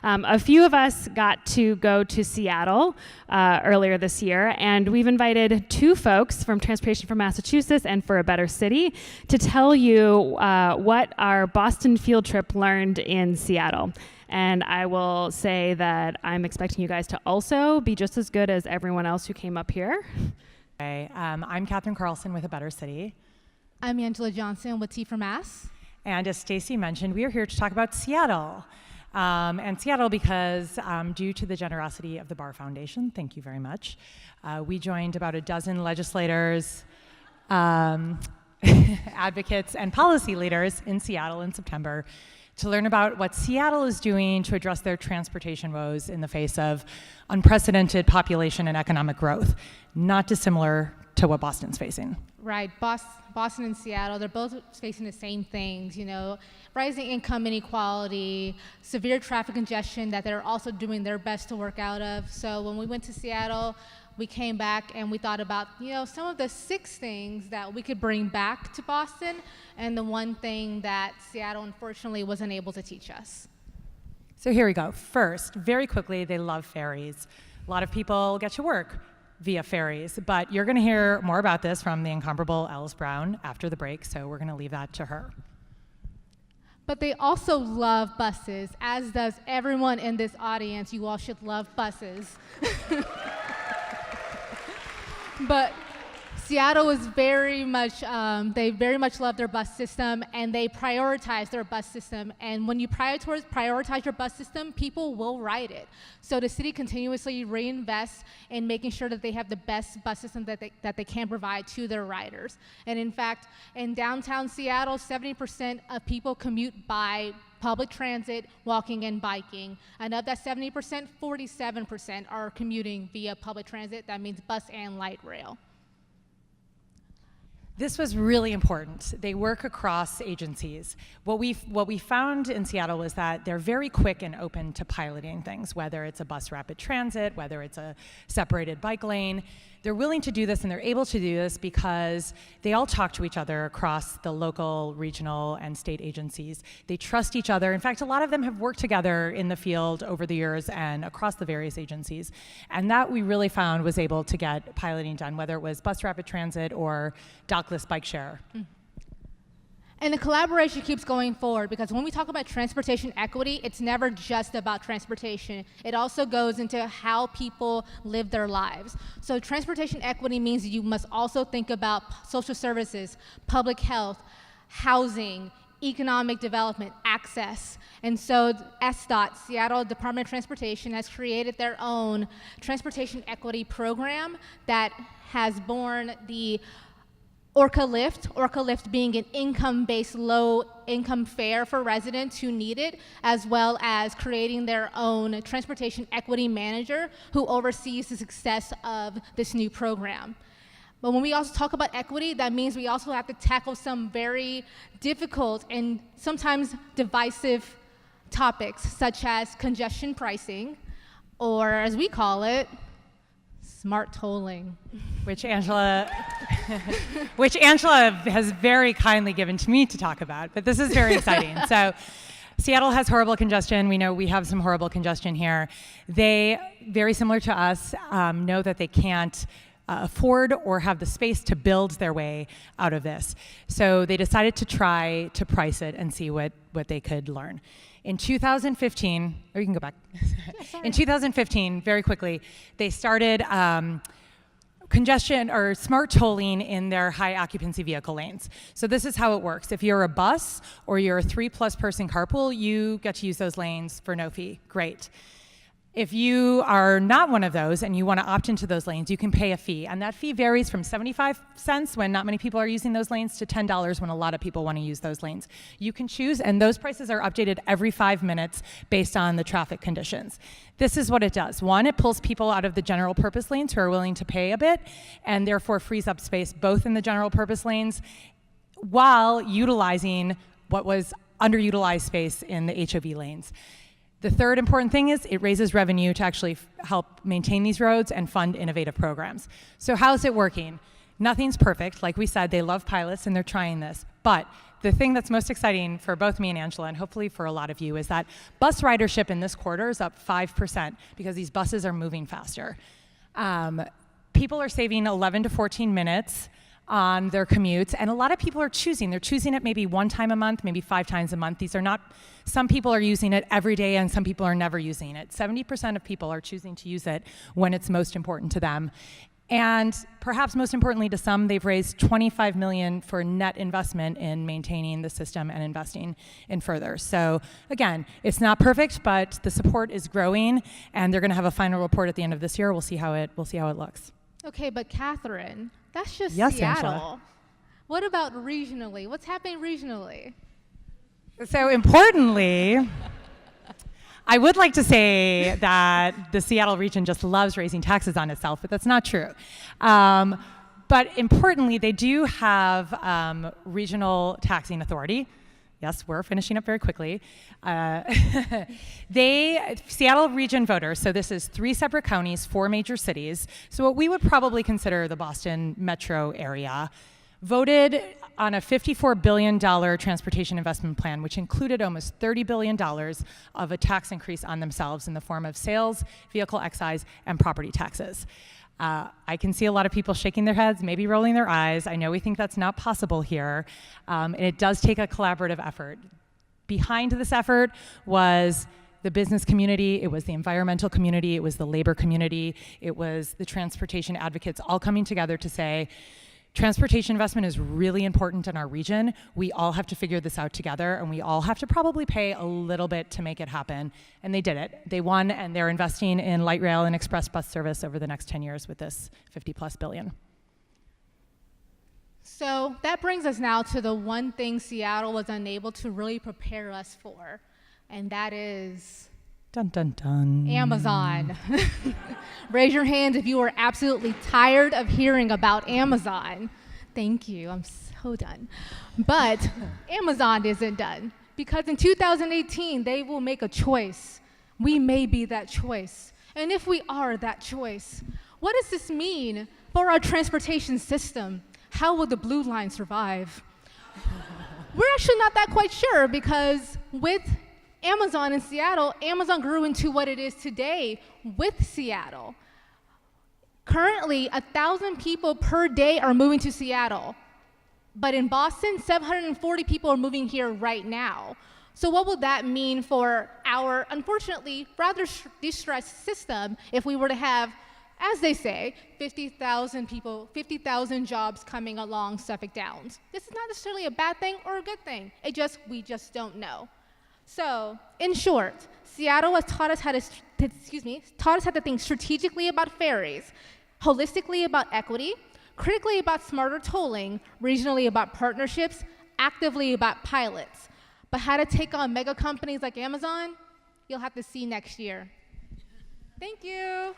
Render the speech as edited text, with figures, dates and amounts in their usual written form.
A few of us got to go to Seattle earlier this year, and we've invited two folks from Transportation for Massachusetts and For a Better City to tell you what our Boston field trip learned in Seattle. And I will say that I'm expecting you guys to also be just as good as everyone else who came up here. Okay, I'm Catherine Carlson with A Better City. I'm Angela Johnson with T for Mass. And as Stacy mentioned, we are here to talk about Seattle. And Seattle because due to the generosity of the Barr Foundation, thank you very much, we joined about a dozen legislators, advocates, and policy leaders in Seattle in September to learn about what Seattle is doing to address their transportation woes in the face of unprecedented population and economic growth, not dissimilar to what Boston's facing. Right, Boston and Seattle, they're both facing the same things, rising income inequality, severe traffic congestion that they're also doing their best to work out of. So when we went to Seattle, we came back and we thought about, some of the 6 things that we could bring back to Boston, and the one thing that Seattle unfortunately wasn't able to teach us. So here we go. First, very quickly, they love ferries. A lot of people get to work via ferries, but you're going to hear more about this from the incomparable Alice Brown after the break, so we're going to leave that to her. But they also love buses, as does everyone in this audience. You all should love buses. But Seattle is very much, they very much love their bus system, and they prioritize their bus system. And when you prioritize your bus system, people will ride it. So the city continuously reinvests in making sure that they have the best bus system that they can provide to their riders. And in fact, in downtown Seattle, 70% of people commute by public transit, walking, and biking. And of that 70%, 47% are commuting via public transit. That means bus and light rail. This was really important. They work across agencies. What we found in Seattle was that they're very quick and open to piloting things, whether it's a bus rapid transit, whether it's a separated bike lane. They're willing to do this, and they're able to do this because they all talk to each other across the local, regional, and state agencies. They trust each other. In fact, a lot of them have worked together in the field over the years and across the various agencies. And that we really found was able to get piloting done, whether it was bus rapid transit or dockless bike share. And the collaboration keeps going forward, because when we talk about transportation equity, it's never just about transportation. It also goes into how people live their lives. So transportation equity means you must also think about social services, public health, housing, economic development, access. And so SDOT, Seattle Department of Transportation, has created their own transportation equity program that has borne the Orca Lift being an income-based low-income fare for residents who need it, as well as creating their own transportation equity manager who oversees the success of this new program. But when we also talk about equity, that means we also have to tackle some very difficult and sometimes divisive topics, such as congestion pricing, or as we call it, smart tolling. Which Angela has very kindly given to me to talk about, but this is very exciting. So Seattle has horrible congestion. We know we have some horrible congestion here. They, very similar to us, know that they can't afford or have the space to build their way out of this. So they decided to try to price it and see what they could learn. In 2015, or you can go back. In 2015, very quickly, they started congestion or smart tolling in their high occupancy vehicle lanes. So this is how it works. If you're a bus or you're a 3+ person carpool, you get to use those lanes for no fee. Great. If you are not one of those and you want to opt into those lanes, you can pay a fee. And that fee varies from 75 cents when not many people are using those lanes to $10 when a lot of people want to use those lanes. You can choose, and those prices are updated every 5 minutes based on the traffic conditions. This is what it does. One, it pulls people out of the general purpose lanes who are willing to pay a bit, and therefore frees up space both in the general purpose lanes while utilizing what was underutilized space in the HOV lanes. The third important thing is it raises revenue to actually help maintain these roads and fund innovative programs. So how's it working? Nothing's perfect. Like we said, they love pilots and they're trying this, but the thing that's most exciting for both me and Angela, and hopefully for a lot of you, is that bus ridership in this quarter is up 5% because these buses are moving faster. People are saving 11 to 14 minutes on their commutes, and a lot of people are choosing. They're choosing it maybe 1 time a month, maybe 5 times a month. These are not, some people are using it every day and some people are never using it. 70% of people are choosing to use it when it's most important to them. And perhaps most importantly to some, they've raised $25 million for net investment in maintaining the system and investing in further. So again, it's not perfect, but the support is growing, and they're going to have a final report at the end of this year. We'll see how it looks. Okay, but Catherine, that's just Yes, Seattle. Angela. What about regionally? What's happening regionally? So importantly, I would like to say that the Seattle region just loves raising taxes on itself, but that's not true. But importantly, they do have regional taxing authority. Yes, we're finishing up very quickly. Seattle region voters, so this is 3 separate counties, 4 major cities, so what we would probably consider the Boston metro area, voted on a $54 billion transportation investment plan, which included almost $30 billion of a tax increase on themselves in the form of sales, vehicle excise, and property taxes. I can see a lot of people shaking their heads, maybe rolling their eyes. I know we think that's not possible here, and it does take a collaborative effort. Behind this effort was the business community, it was the environmental community, it was the labor community, it was the transportation advocates all coming together to say, transportation investment is really important in our region. We all have to figure this out together, and we all have to probably pay a little bit to make it happen. And they did it. They won, and they're investing in light rail and express bus service over the next 10 years with this $50+ billion. So that brings us now to the one thing Seattle was unable to really prepare us for, and that is dun, dun, dun. Amazon. Raise your hands if you are absolutely tired of hearing about Amazon. Thank you, I'm so done. But Amazon isn't done, because in 2018, they will make a choice. We may be that choice. And if we are that choice, what does this mean for our transportation system? How will the Blue Line survive? We're actually not that quite sure, because with Amazon in Seattle, Amazon grew into what it is today with Seattle. Currently, 1,000 people per day are moving to Seattle. But in Boston, 740 people are moving here right now. So what will that mean for our, unfortunately, rather distressed system if we were to have, as they say, 50,000 people, 50,000 jobs coming along Suffolk Downs? This is not necessarily a bad thing or a good thing. We just don't know. So, in short, Seattle has taught us how to think strategically about ferries, holistically about equity, critically about smarter tolling, regionally about partnerships, actively about pilots. But how to take on mega companies like Amazon, you'll have to see next year. Thank you.